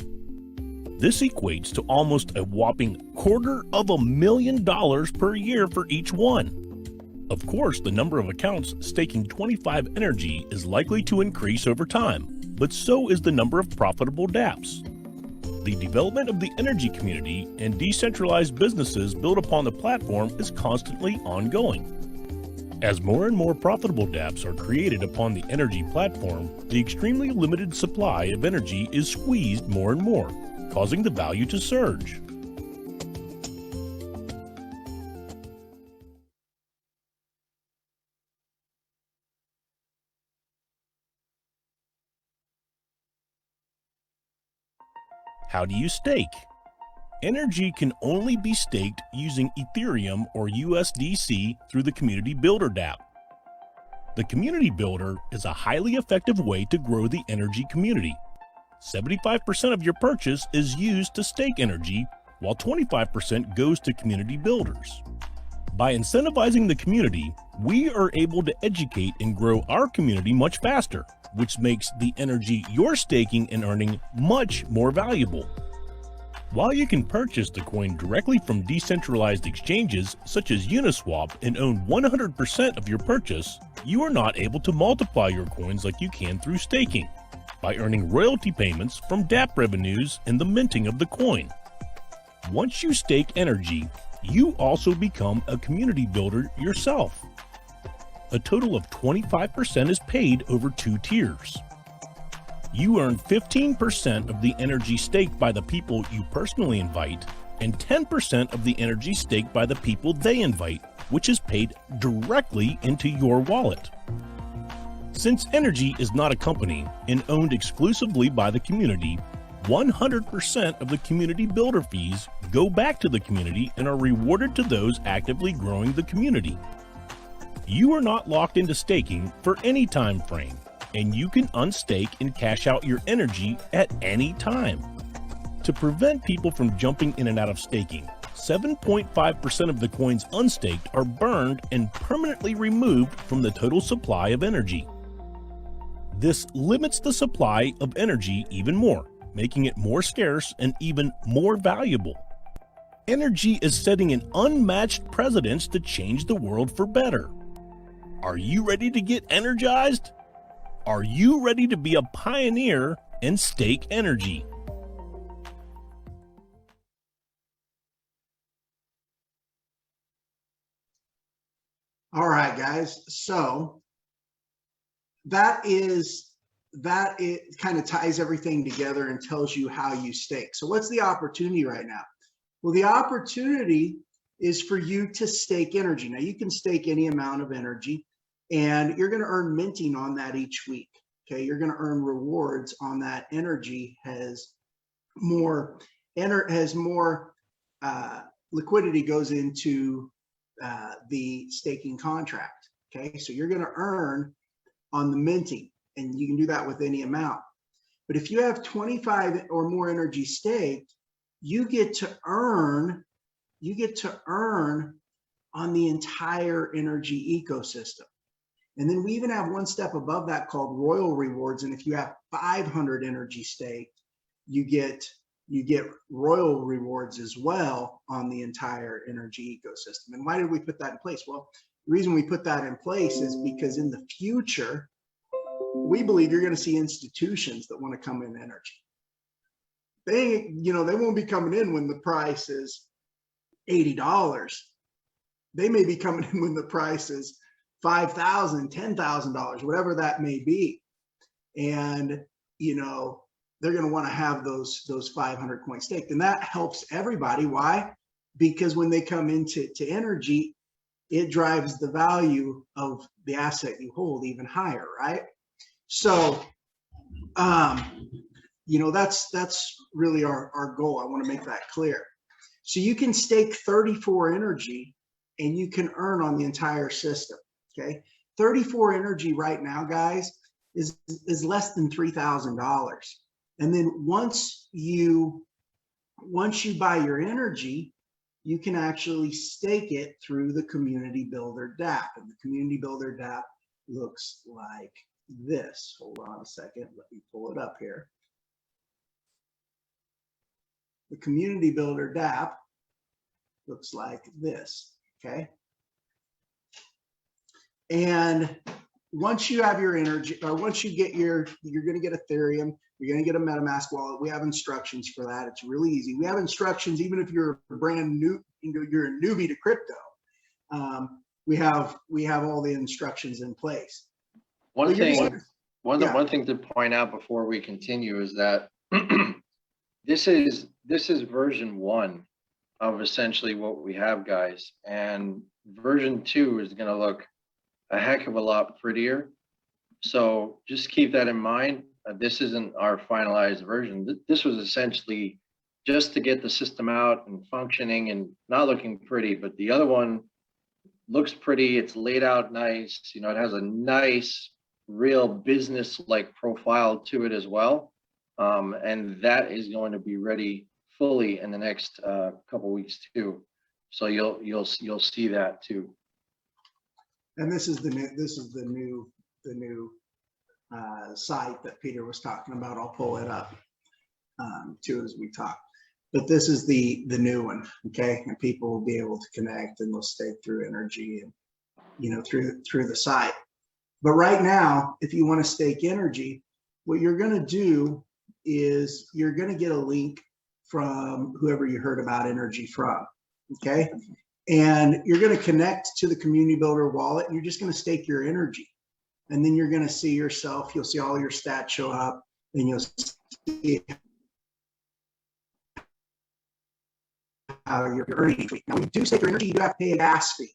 This equates to almost a whopping $250,000 per year for each one. Of course, the number of accounts staking 25 NRGY is likely to increase over time, but so is the number of profitable dApps. The development of the energy community and decentralized businesses built upon the platform is constantly ongoing. As more and more profitable dApps are created upon the NRGY platform, the extremely limited supply of energy is squeezed more and more, causing the value to surge. How do you stake? NRGY can only be staked using Ethereum or USDC through the Community Builder dApp. The Community Builder is a highly effective way to grow the NRGY community. 75% of your purchase is used to stake NRGY, while 25% goes to community builders. By incentivizing the community, we are able to educate and grow our community much faster, which makes the NRGY you're staking and earning much more valuable. While you can purchase the coin directly from decentralized exchanges such as Uniswap and own 100% of your purchase, you are not able to multiply your coins like you can through staking, by earning royalty payments from dApp revenues and the minting of the coin. Once you stake NRGY, you also become a community builder yourself. A total of 25% is paid over 2 tiers. You earn 15% of the NRGY staked by the people you personally invite, and 10% of the NRGY staked by the people they invite, which is paid directly into your wallet. Since NRGY is not a company and owned exclusively by the community, 100% of the community builder fees go back to the community and are rewarded to those actively growing the community. You are not locked into staking for any time frame, and you can unstake and cash out your NRGY at any time. To prevent people from jumping in and out of staking, 7.5% of the coins unstaked are burned and permanently removed from the total supply of NRGY. This limits the supply of NRGY even more, making it more scarce and even more valuable. NRGY is setting an unmatched precedent to change the world for better. Are you ready to get energized? Are you ready to be a pioneer and stake NRGY? All right, guys. So that it kind of ties everything together and tells you how you stake. So what's the opportunity right now? Well, the opportunity is for you to stake NRGY. Now you can stake any amount of NRGY and you're going to earn minting on that each week. Okay, you're going to earn rewards on that. NRGY has more liquidity goes into the staking contract. Okay, so you're going to earn on the minting, and you can do that with any amount. But if you have 25 or more NRGY staked, you get to earn on the entire NRGY ecosystem. And then we even have one step above that called royal rewards. And if you have 500 NRGY staked, you get royal rewards as well on the entire NRGY ecosystem. And why did we put that in place? Well, the reason we put that in place is because in the future, we believe you're going to see institutions that want to come in NRGY. They won't be coming in when the price is $80. They may be coming in when the price is $5,000, $10,000, whatever that may be. And, they're going to want to have those 500 coins staked. And that helps everybody. Why? Because when they come into NRGY, it drives the value of the asset you hold even higher, right? So, that's really our goal. I want to make that clear. So you can stake 34 NRGY and you can earn on the entire system. Okay, 34 NRGY right now, guys, is less than $3,000. And then once you buy your NRGY, you can actually stake it through the Community Builder dApp. And the Community Builder dApp looks like this. Hold on a second. Let me pull it up here. The Community Builder dApp looks like this. Okay. And once you have your energy, or once you get you're going to get Ethereum, you're going to get a MetaMask wallet. We have instructions for that. It's really easy. We have instructions, even if you're brand new, you're a newbie to crypto. We have all the instructions in place. One thing to point out before we continue is that this is version 1 of essentially what we have, guys, and version 2 is going to look a heck of a lot prettier. So just keep that in mind. This isn't our finalized version. This was essentially just to get the system out and functioning and not looking pretty, but the other one looks pretty. It's laid out nice. You know, it has a nice, real business-like profile to it as well. And that is going to be ready fully in the next couple weeks too. So you'll see that too. And this is the new site that Peter was talking about. I'll pull it up too as we talk. But this is the new one, okay? And people will be able to connect and they'll stake through NRGY and, you know, through the site. But right now, if you want to stake NRGY, what you're going to do is you're going to get a link from whoever you heard about NRGY from, okay? And you're going to connect to the Community Builder wallet, and you're just going to stake your NRGY. And then you're going to see yourself, you'll see all your stats show up, and you'll see how you're earning. Now, when you do stake your NRGY, you do have to pay a gas fee.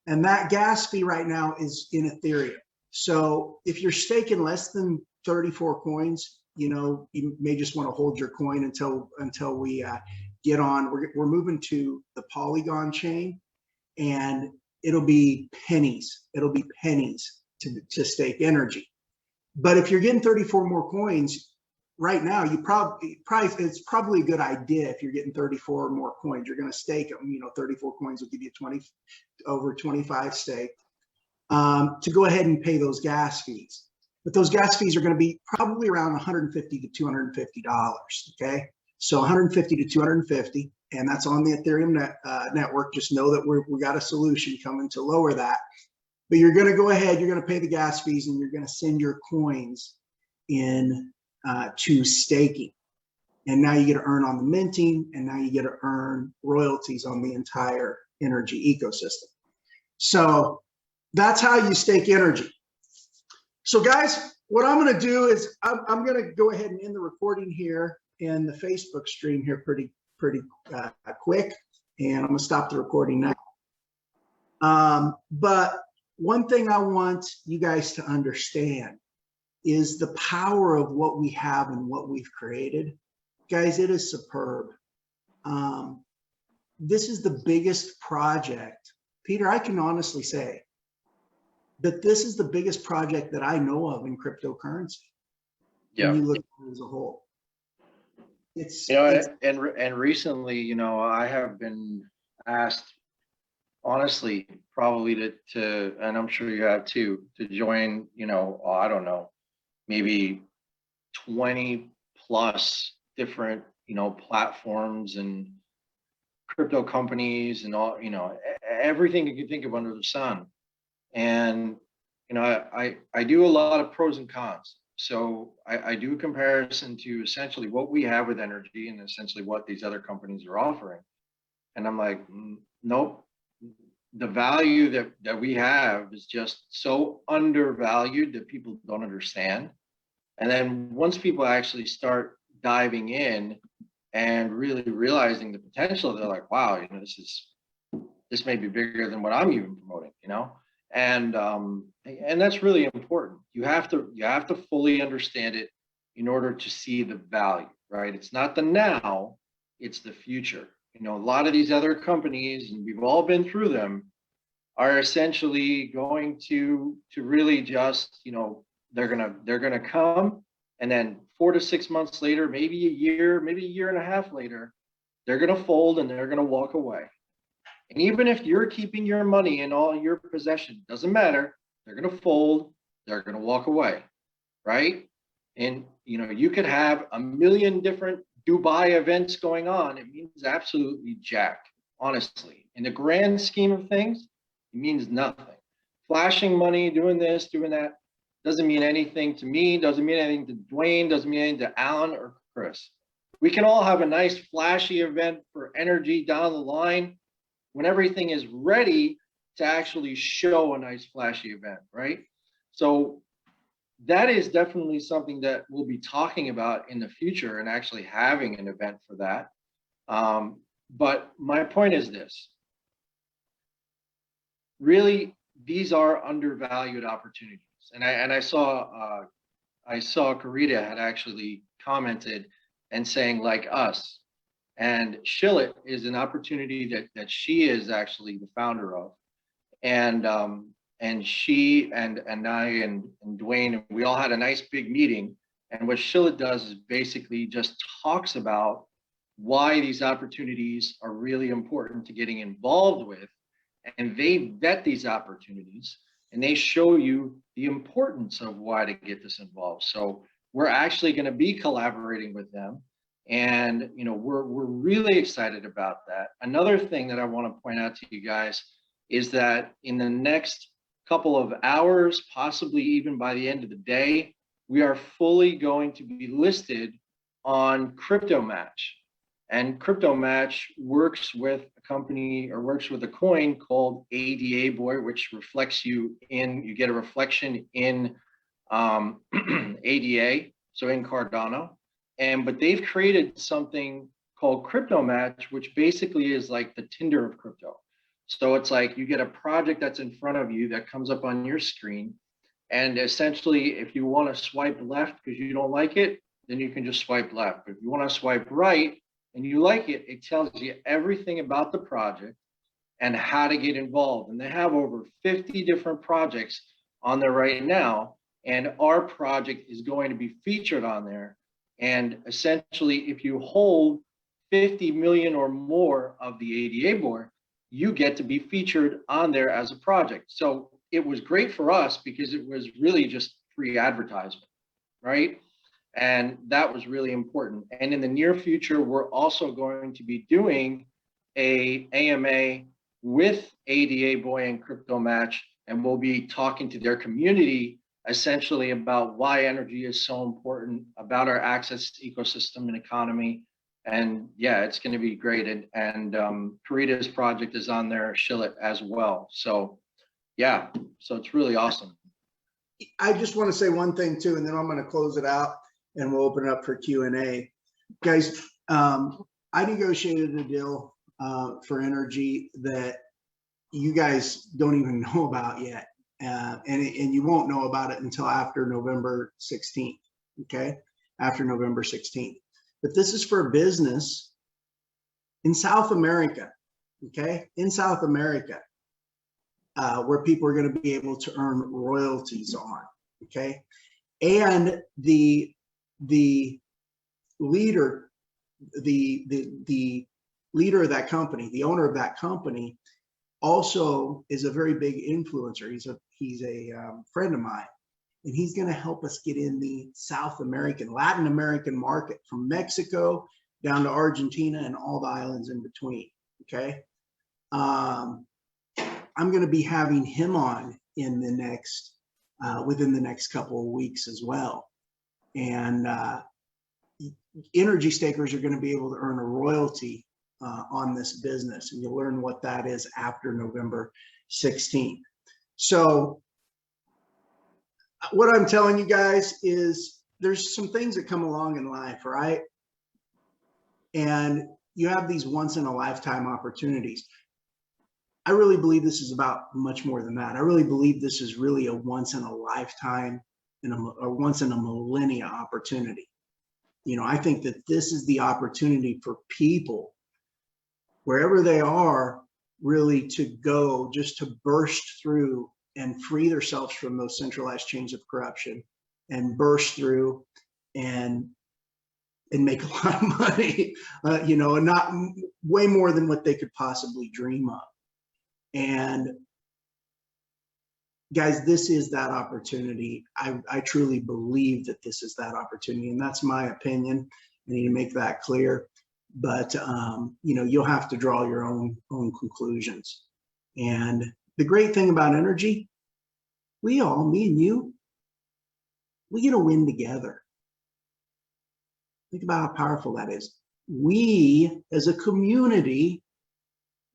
And that gas fee right now is in Ethereum. So if you're staking less than 34 coins, you know, you may just want to hold your coin until we get on. We're moving to the Polygon chain, and it'll be pennies. It'll be pennies to stake NRGY. But if you're getting 34 more coins right now, it's probably a good idea. If you're getting 34 more coins, you're going to stake them. You know, 34 coins will give you over 25 stake to go ahead and pay those gas fees. But those gas fees are going to be probably around $150 to $250. Okay, so 150 to 250, and that's on the Ethereum network. Just know that we got a solution coming to lower that. But you're going to go ahead, you're going to pay the gas fees, and you're going to send your coins in to staking. And now you get to earn on the minting, and now you get to earn royalties on the entire NRGY ecosystem. So that's how you stake NRGY. So guys, what I'm going to do is I'm going to go ahead and end the recording here in the Facebook stream here pretty quick, and I'm going to stop the recording now. But one thing I want you guys to understand is the power of what we have and what we've created. Guys, it is superb. This is the biggest project. Peter, I can honestly say that this is the biggest project that I know of in cryptocurrency. Yeah. When you look at it as a whole. It's, you know, and recently, you know, I have been asked, honestly, probably to, and I'm sure you have too, to join, you know, I don't know, maybe 20 plus different, you know, platforms and crypto companies and all, you know, everything you can think of under the sun. And, you know, I do a lot of pros and cons. So I do a comparison to essentially what we have with NRGY and essentially what these other companies are offering. And I'm like, nope, the value that we have is just so undervalued that people don't understand. And then once people actually start diving in and really realizing the potential, they're like, wow, you know, this may be bigger than what I'm even promoting, you know? And that's really important. You have to fully understand it in order to see the value, right? It's not the now, it's the future. You know, a lot of these other companies, and we've all been through them, are essentially going to really just, you know, they're gonna come, and then 4 to 6 months later, maybe a year and a half later, they're gonna fold and they're gonna walk away. And even if you're keeping your money in all your possession, doesn't matter. They're going to fold. They're going to walk away, right? And, you know, you could have a million different Dubai events going on. It means absolutely jack, honestly. In the grand scheme of things, it means nothing. flashing money, doing this, doing that, doesn't mean anything to me, doesn't mean anything to Dwayne, doesn't mean anything to Alan or Chris. We can all have a nice flashy event for energy down the line when everything is ready to actually show a nice flashy event, right? So that is definitely something that we'll be talking about in the future and actually having an event for that. But my point is this. Really, these are undervalued opportunities. And I saw Karita had actually commented and saying like us. And Shillet is an opportunity that she is actually the founder of. And she and I and Dwayne, we all had a nice big meeting. And what Shillet does is basically just talks about why these opportunities are really important to getting involved with. And they vet these opportunities and they show you the importance of why to get this involved. So we're actually going to be collaborating with them. And we're really excited about that. Another thing that I want to point out to you guys is that in the next couple of hours, possibly even by the end of the day, we are fully going to be listed on Crypto Match. And Crypto Match works with a company or works with a coin called ADA Boy, which reflects you get a reflection in ADA, so in Cardano. But they've created something called Crypto Match, which basically is like the Tinder of crypto. So it's like you get a project that's in front of you that comes up on your screen. And essentially, if you want to swipe left because you don't like it, then you can just swipe left. But if you want to swipe right and you like it, it tells you everything about the project and how to get involved. And they have over 50 different projects on there right now. And our project is going to be featured on there. And essentially, if you hold 50 million or more of the ADA board, you get to be featured on there as a project. So it was great for us because it was really just free advertisement, right? And that was really important. And in the near future, we're also going to be doing a AMA with ADA Boy and Crypto Match, and we'll be talking to their community essentially about why energy is so important, about our access to ecosystem and economy. And yeah, it's going to be great. And Karita's project is on there, Shillet as well. So yeah, so it's really awesome. I just want to say one thing too, and then I'm going to close it out and we'll open it up for Q&A. Guys, I negotiated a deal for NRGY that you guys don't even know about yet. And you won't know about it until after November 16th, okay? After November 16th. But this is for a business in South America, okay? In South America, where people are going to be able to earn royalties on, okay? And the leader, the leader of that company, the owner of that company, also is a very big influencer. He's a friend of mine, and he's going to help us get in the South American, Latin American market from Mexico down to Argentina and all the islands in between. Okay, I'm going to be having him on in the next within the next couple of weeks as well, and energy stakers are going to be able to earn a royalty on this business, and you'll learn what that is after November 16th. So what I'm telling you guys is there's some things that come along in life, right? And you have these once in a lifetime opportunities. I really believe this is about much more than that. I really believe this is really a once in a lifetime and a once in a millennia opportunity. I think that this is the opportunity for people, wherever they are, really to go just to burst through and free themselves from those centralized chains of corruption and burst through and make a lot of money, and not way more than what they could possibly dream of. And guys, this is that opportunity. I truly believe that this is that opportunity, and that's my opinion. I need to make that clear. But you'll have to draw your own conclusions. And the great thing about energy we all, me and you, we get to win together. Think about how powerful that is. We, as a community,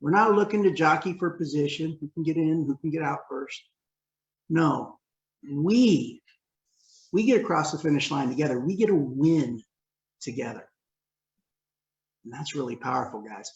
we're not looking to jockey for position, who can get in, who can get out first. No, we get across the finish line together. We get to win together. And that's really powerful, guys.